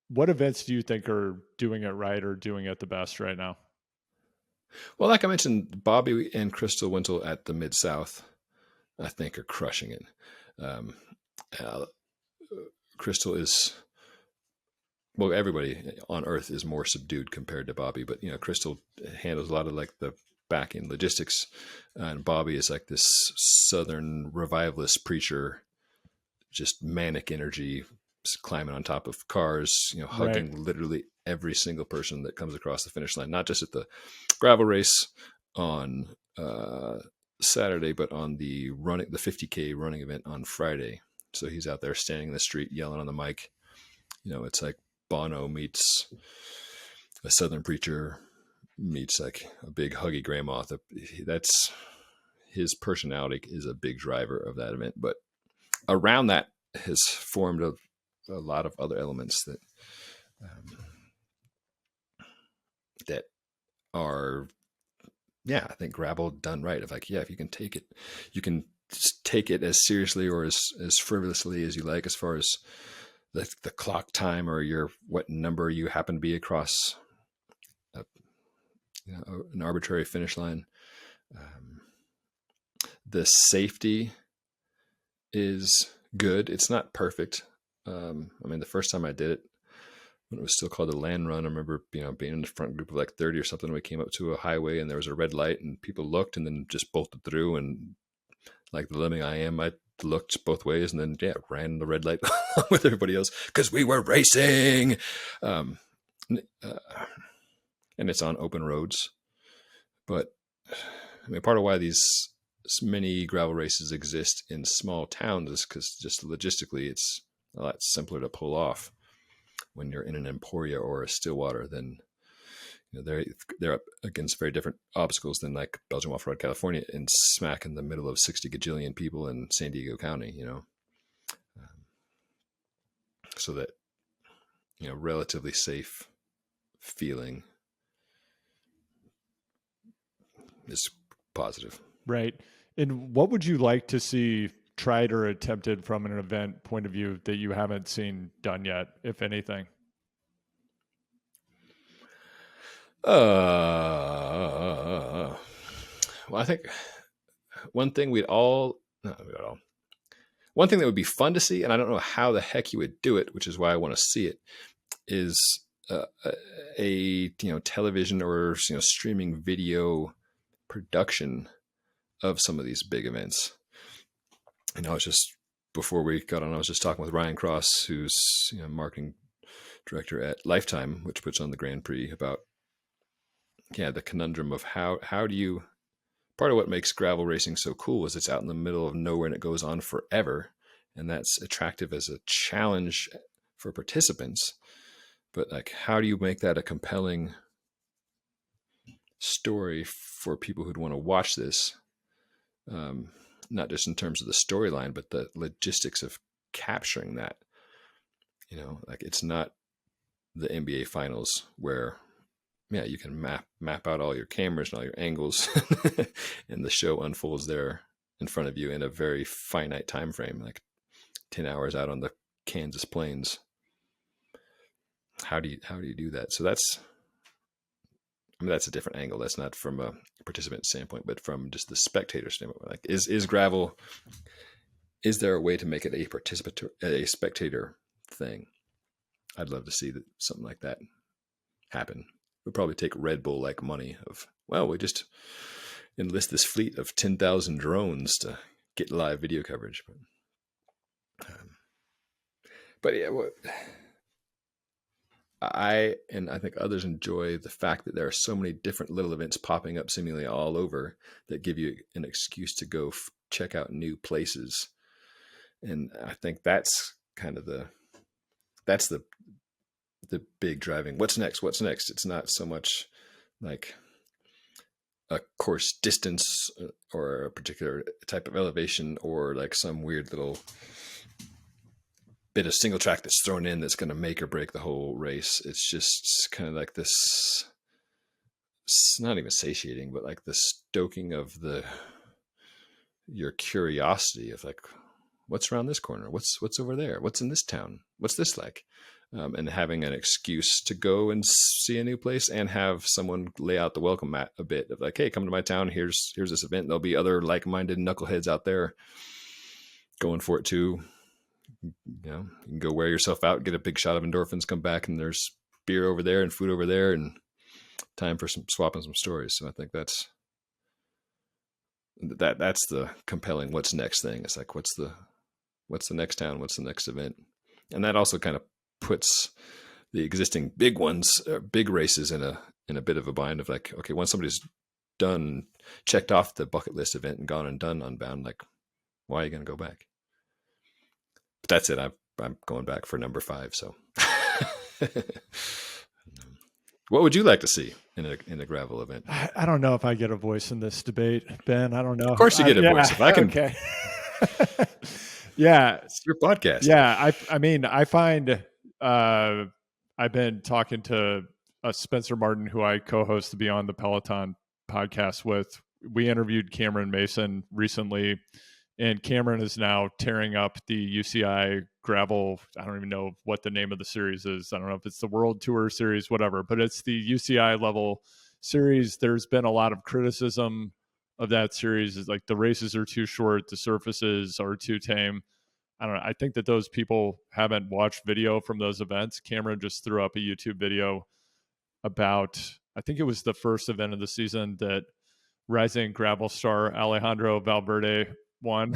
Speaker 2: what events do you think are doing it right or doing it the best right now?
Speaker 1: Well, like I mentioned, Bobby and Crystal Wintle at the Mid-South, I think, are crushing it. Crystal is, well, everybody on Earth is more subdued compared to Bobby, but Crystal handles a lot of like the back end logistics, and Bobby is like this Southern revivalist preacher, just manic energy, climbing on top of cars, hugging
Speaker 2: Right.
Speaker 1: literally every single person that comes across the finish line, not just at the gravel race on Saturday, but on the 50K running event on Friday. So he's out there standing in the street yelling on the mic. It's like Bono meets a Southern preacher meets like a big huggy grandma. That's his personality is a big driver of that event. But around that has formed a lot of other elements that are, I think gravel done right. Of like, if you can take it as seriously or as frivolously as you like, as far as the clock time or what number you happen to be across an arbitrary finish line. The safety is good. It's not perfect. The first time I did it, when it was still called the land run, I remember, being in the front group of like 30 or something. We came up to a highway and there was a red light and people looked and then just bolted through. And like the lemming I am, I looked both ways and then, ran the red light with everybody else because we were racing. And it's on open roads. But part of why these many gravel races exist in small towns is because just logistically, it's a lot simpler to pull off when you're in an Emporia or a Stillwater than, they're up against very different obstacles than like Belgium Off-Road California and smack in the middle of 60 gajillion people in San Diego County, so that, relatively safe feeling is positive.
Speaker 2: Right. And what would you like to see tried or attempted from an event point of view that you haven't seen done yet, if anything?
Speaker 1: Well, I think one thing we all one thing that would be fun to see, and I don't know how the heck you would do it, which is why I want to see it, is a television or streaming video production of some of these big events. I was just, before we got on, I was just talking with Ryan Cross, who's marketing director at Lifetime, which puts on the Grand Prix, about the conundrum of how do you, part of what makes gravel racing so cool is it's out in the middle of nowhere and it goes on forever, and that's attractive as a challenge for participants. But like, how do you make that a compelling story for people who'd want to watch this? Not just in terms of the storyline, but the logistics of capturing that. Like, it's not the NBA finals where, you can map out all your cameras and all your angles and the show unfolds there in front of you in a very finite time frame, like 10 hours out on the Kansas plains. How do you do that? So that's a different angle. That's not from a participant standpoint, but from just the spectator standpoint. Like, is gravel, is there a way to make it a spectator thing? I'd love to see something like that happen. It would probably take Red Bull like money of, well, we just enlist this fleet of 10,000 drones to get live video coverage. But yeah, I think others enjoy the fact that there are so many different little events popping up seemingly all over that give you an excuse to go check out new places. And I think that's kind of the big driving, what's next? It's not so much like a course distance or a particular type of elevation or like some weird little bit of single track that's thrown in that's going to make or break the whole race. It's just kind of like this, it's not even satiating, but like the stoking of your curiosity of like, what's around this corner? What's over there? What's in this town? What's this like? And having an excuse to go and see a new place and have someone lay out the welcome mat a bit of like, hey, come to my town. Here's this event. There'll be other like-minded knuckleheads out there going for it too. You can go wear yourself out, get a big shot of endorphins, come back, and there's beer over there and food over there, and time for some swapping some stories. So I think that's the compelling what's next thing. It's like, what's the next town? What's the next event? And that also kind of puts the existing big ones, big races in a bit of a bind of like, okay, once somebody's done, checked off the bucket list event and gone and done Unbound, like, why are you going to go back? But that's it. I'm going back for number 5. So what would you like to see in a gravel event?
Speaker 2: I don't know if I get a voice in this debate, Ben. I don't know.
Speaker 1: Of course you get a voice. If I can.
Speaker 2: Okay. Yeah.
Speaker 1: It's your podcast.
Speaker 2: Yeah. I mean, I find I've been talking to Spencer Martin, who I co-host the Beyond the Peloton podcast with. We interviewed Cameron Mason recently, and Cameron is now tearing up the UCI gravel. I don't even know what the name of the series is. I don't know if it's the World Tour Series, whatever, but it's the UCI level series. There's been a lot of criticism of that series. It's like the races are too short, the surfaces are too tame. I don't know. I think that those people haven't watched video from those events. Cameron just threw up a YouTube video about, I think it was the first event of the season that rising gravel star Alejandro Valverde won.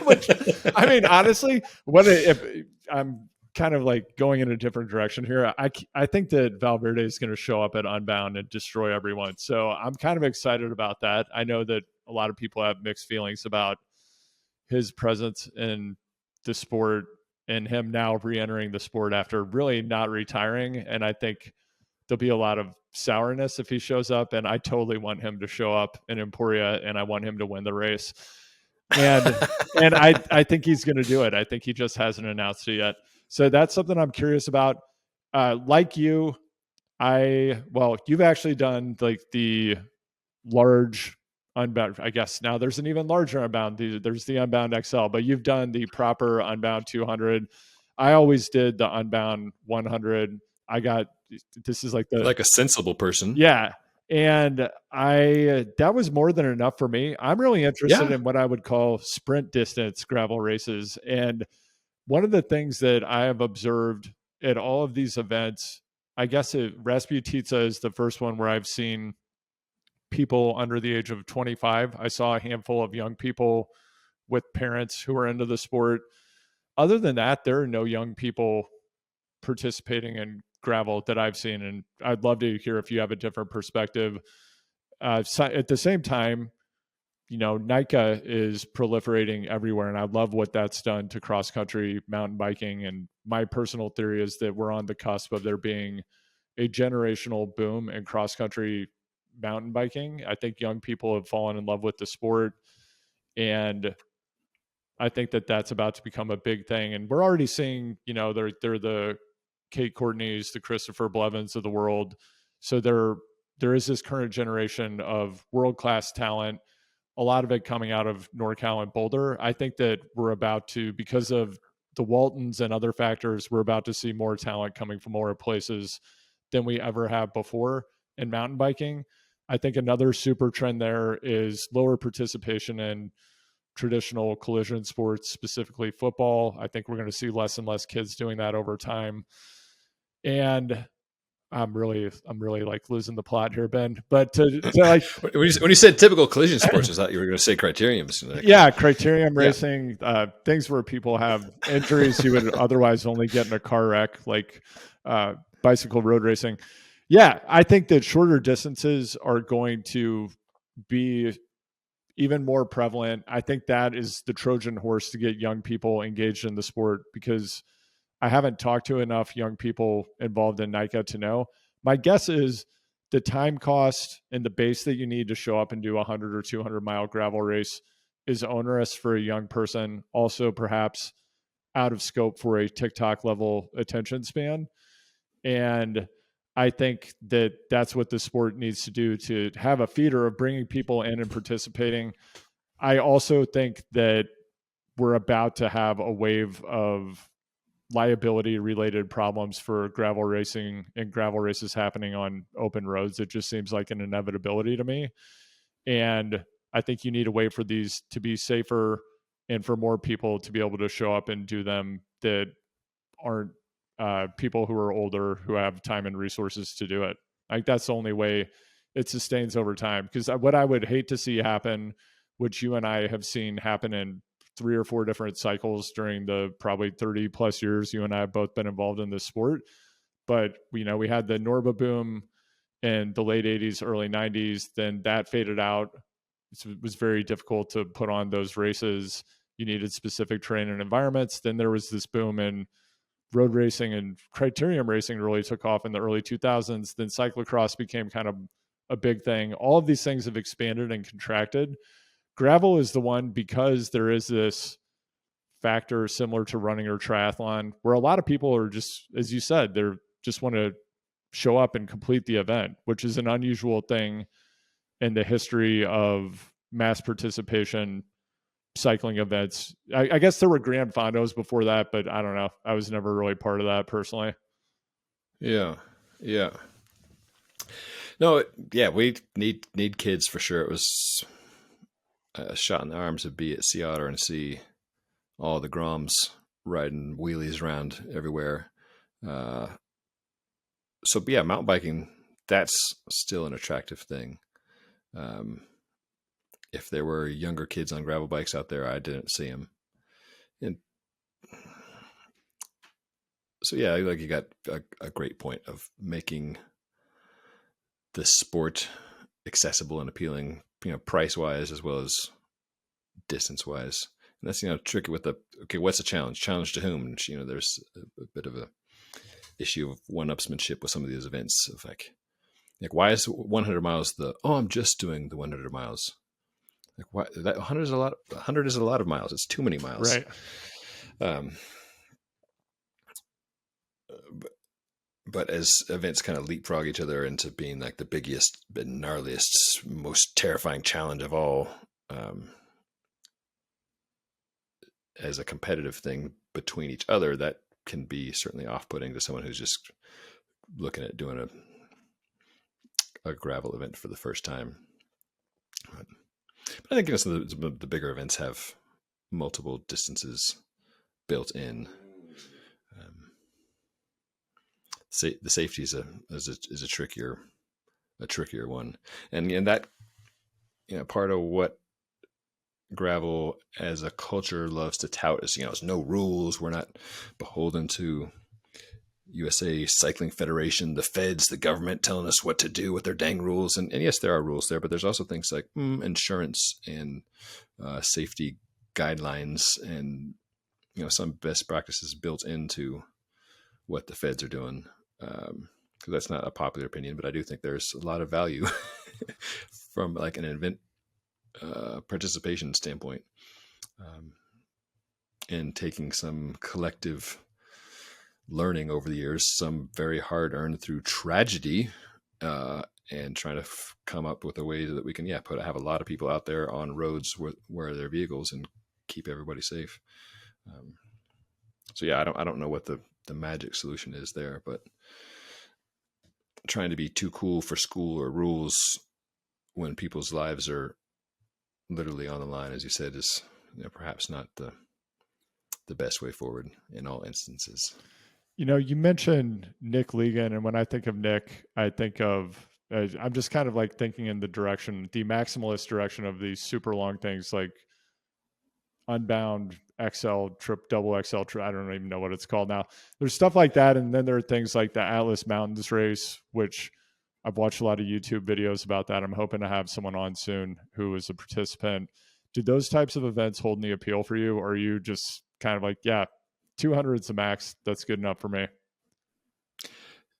Speaker 2: Which, I mean, honestly, if I'm kind of like going in a different direction here, I think that Valverde is going to show up at Unbound and destroy everyone. So I'm kind of excited about that. I know that a lot of people have mixed feelings about his presence in the sport and him now re-entering the sport after really not retiring. And I think there'll be a lot of sourness if he shows up, and I totally want him to show up in Emporia, and I want him to win the race. And I think he's going to do it. I think he just hasn't announced it yet. So that's something I'm curious about. Like you, you've actually done like the large Unbound. I guess now there's an even larger Unbound. There's the Unbound XL, but you've done the proper Unbound 200. I always did the Unbound 100. This is like
Speaker 1: a sensible person.
Speaker 2: Yeah. And that was more than enough for me. I'm really interested
Speaker 1: Yeah.
Speaker 2: in what I would call sprint distance gravel races. And one of the things that I have observed at all of these events, I guess Rasputica is the first one where I've seen people under the age of 25. I saw a handful of young people with parents who are into the sport. Other than that, there are no young people participating in gravel that I've seen. And I'd love to hear if you have a different perspective. At the same time, NICA is proliferating everywhere, and I love what that's done to cross country mountain biking. And my personal theory is that we're on the cusp of there being a generational boom in cross country mountain biking. I think young people have fallen in love with the sport, and I think that that's about to become a big thing. And we're already seeing, they're the Kate Courtneys, the Christopher Blevins of the world. So there is this current generation of world-class talent, a lot of it coming out of NorCal and Boulder. I think that we're about to, because of the Waltons and other factors, we're about to see more talent coming from more places than we ever have before in mountain biking. I think another super trend there is lower participation in traditional collision sports, specifically football. I think we're going to see less and less kids doing that over time. And I'm really like losing the plot here, Ben. But to like
Speaker 1: when you said typical collision sports, I thought you were going to say criteriums.
Speaker 2: Yeah, criterium racing, things where people have injuries you would otherwise only get in a car wreck, like bicycle road racing. Yeah, I think that shorter distances are going to be even more prevalent. I think that is the Trojan horse to get young people engaged in the sport, because I haven't talked to enough young people involved in NICA to know. My guess is the time cost and the base that you need to show up and do a 100 or 200 mile gravel race is onerous for a young person. Also, perhaps out of scope for a TikTok level attention span. And I think that that's what the sport needs to do, to have a feeder of bringing people in and participating. I also think that we're about to have a wave of liability related problems for gravel racing and gravel races happening on open roads. It just seems like an inevitability to me. And I think you need a way for these to be safer and for more people to be able to show up and do them that aren't people who are older, who have time and resources to do it. Like that's the only way it sustains over time. Because what I would hate to see happen, which you and I have seen happen in 3 or 4 different cycles during the probably 30 plus years you and I have both been involved in this sport. But, we had the Norba boom in the late 80s, early 90s. Then that faded out. It was very difficult to put on those races. You needed specific terrain and environments. Then there was this boom in road racing, and criterium racing really took off in the early 2000s. Then cyclocross became kind of a big thing. All of these things have expanded and contracted. Gravel is the one, because there is this factor similar to running or triathlon, where a lot of people are just, as you said, they're just want to show up and complete the event, which is an unusual thing in the history of mass participation cycling events. I guess there were Grand Fondos before that, but I don't know. I was never really part of that personally.
Speaker 1: Yeah. No, yeah, we need kids for sure. It was a shot in the arms to be at Sea Otter and see all the Groms riding wheelies around everywhere. So yeah, mountain biking, that's still an attractive thing. If there were younger kids on gravel bikes out there, I didn't see them. And so yeah, like you got a great point of making the sport accessible and appealing, price wise as well as distance wise. And that's, tricky with what's the challenge? Challenge to whom? And, there's a bit of a issue of one-upsmanship with some of these events of like why is 100 miles I'm just doing the 100 miles. Like why that 100 is a lot. 100 is a lot of miles. It's too many miles.
Speaker 2: Right.
Speaker 1: But as events kind of leapfrog each other into being like the biggest, gnarliest, most terrifying challenge of all, as a competitive thing between each other, that can be certainly off-putting to someone who's just looking at doing a gravel event for the first time. But I think some of the bigger events have multiple distances built in. The safety is a trickier one, and that, part of what gravel as a culture loves to tout is, it's no rules. We're not beholden to USA Cycling Federation, the feds, the government telling us what to do with their dang rules. And yes, there are rules there, but there's also things like insurance and safety guidelines and, some best practices built into what the feds are doing. Because that's not a popular opinion, but I do think there's a lot of value from like an event participation standpoint, and taking some collective learning over the years, some very hard earned through tragedy, and trying to come up with a way that we can, have a lot of people out there on roads where their vehicles and keep everybody safe. I don't know what the magic solution is there, but trying to be too cool for school or rules when people's lives are literally on the line, as you said, is perhaps not the best way forward in all instances.
Speaker 2: You mentioned Nick Legan, and when I think of Nick, I think of I'm just kind of like thinking in the maximalist direction of these super long things like Unbound XL trip, double XL trip. I don't even know what it's called now. There's stuff like that, and then there are things like the Atlas Mountains race, which I've watched a lot of YouTube videos about that. I'm hoping to have someone on soon who is a participant. Do those types of events hold any appeal for you, or are you just kind of like, 200 is the max, that's good enough for me?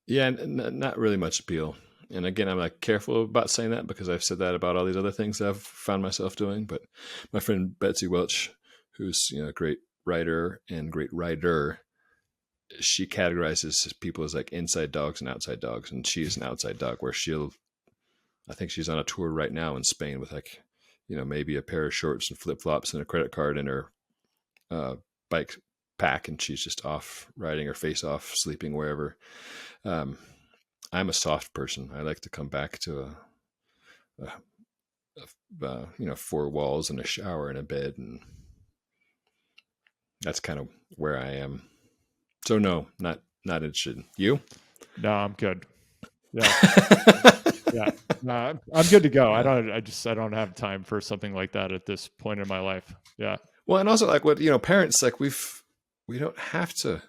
Speaker 1: Yeah, not really much appeal. And again, I'm like careful about saying that because I've said that about all these other things that I've found myself doing. But my friend Betsy Welch, who's a great writer and great rider, she categorizes people as like inside dogs and outside dogs, and she's an outside dog where I think she's on a tour right now in Spain with like, maybe a pair of shorts and flip flops and a credit card in her bike pack, and she's just off riding her face off, sleeping wherever. I'm a soft person. I like to come back to four walls and a shower and a bed, and that's kind of where I am. So no, not interested. You?
Speaker 2: No, I'm good. Yeah. Yeah. No, I'm good to go. Yeah. I don't have time for something like that at this point in my life. Yeah.
Speaker 1: Well, and also like what, parents, like we don't have to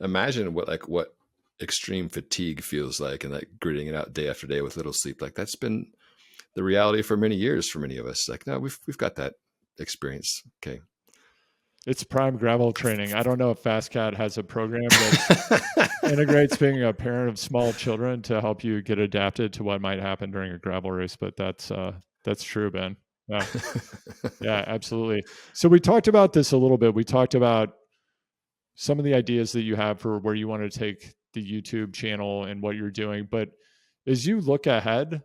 Speaker 1: imagine what extreme fatigue feels like and like gritting it out day after day with little sleep. Like that's been the reality for many years for many of us. Like, no, we've got that experience. Okay.
Speaker 2: It's prime gravel training. I don't know if FasCat has a program that integrates being a parent of small children to help you get adapted to what might happen during a gravel race, but that's true, Ben. Yeah. Yeah, absolutely. So we talked about this a little bit. We talked about some of the ideas that you have for where you want to take the YouTube channel and what you're doing. But as you look ahead,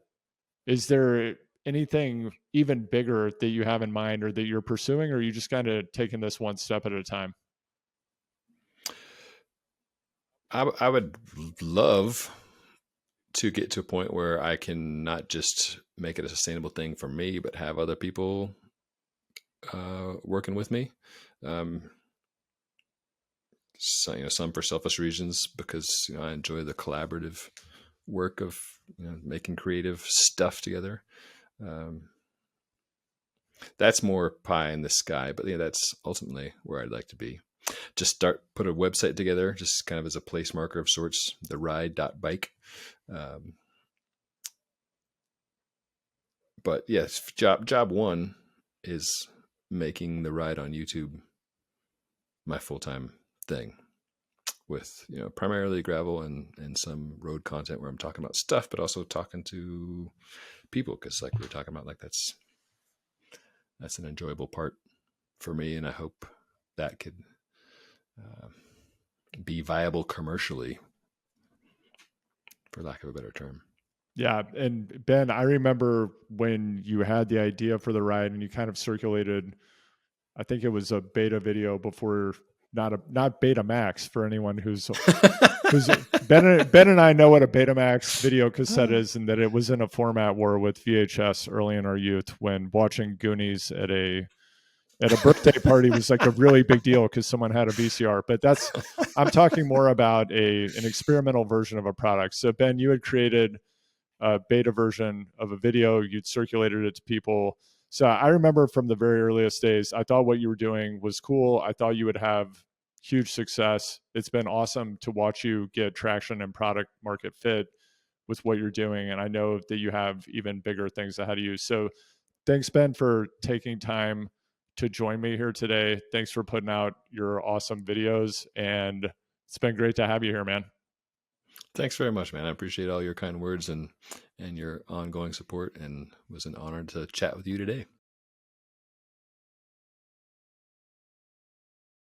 Speaker 2: is there anything even bigger that you have in mind or that you're pursuing, or are you just kind of taking this one step at a time?
Speaker 1: I would love to get to a point where I can not just make it a sustainable thing for me, but have other people working with me. So, some for selfish reasons, because I enjoy the collaborative work of making creative stuff together. That's more pie in the sky, but that's ultimately where I'd like to be. Just put a website together, just kind of as a place marker of sorts, the ride.bike. But yes, job one is making the ride on YouTube my full-time thing, with primarily gravel and some road content where I'm talking about stuff, but also talking to people, because like we were talking about, like that's an enjoyable part for me, and I hope that could be viable commercially, for lack of a better term.
Speaker 2: Yeah. And Ben, I remember when you had the idea for the ride and you kind of circulated, I think it was a beta video before not Betamax for anyone who's Ben and I know what a Betamax video cassette is, and that it was in a format war with VHS early in our youth, when watching Goonies at a birthday party was like a really big deal because someone had a VCR. But I'm talking more about an experimental version of a product. So Ben, you had created a beta version of a video, you'd circulated it to people. So I remember from the very earliest days, I thought what you were doing was cool. I thought you would have huge success. It's been awesome to watch you get traction and product market fit with what you're doing. And I know that you have even bigger things ahead of you. So thanks, Ben, for taking time to join me here today. Thanks for putting out your awesome videos. And it's been great to have you here, man.
Speaker 1: Thanks very much, man. I appreciate all your kind words and your ongoing support, and it was an honor to chat with you today.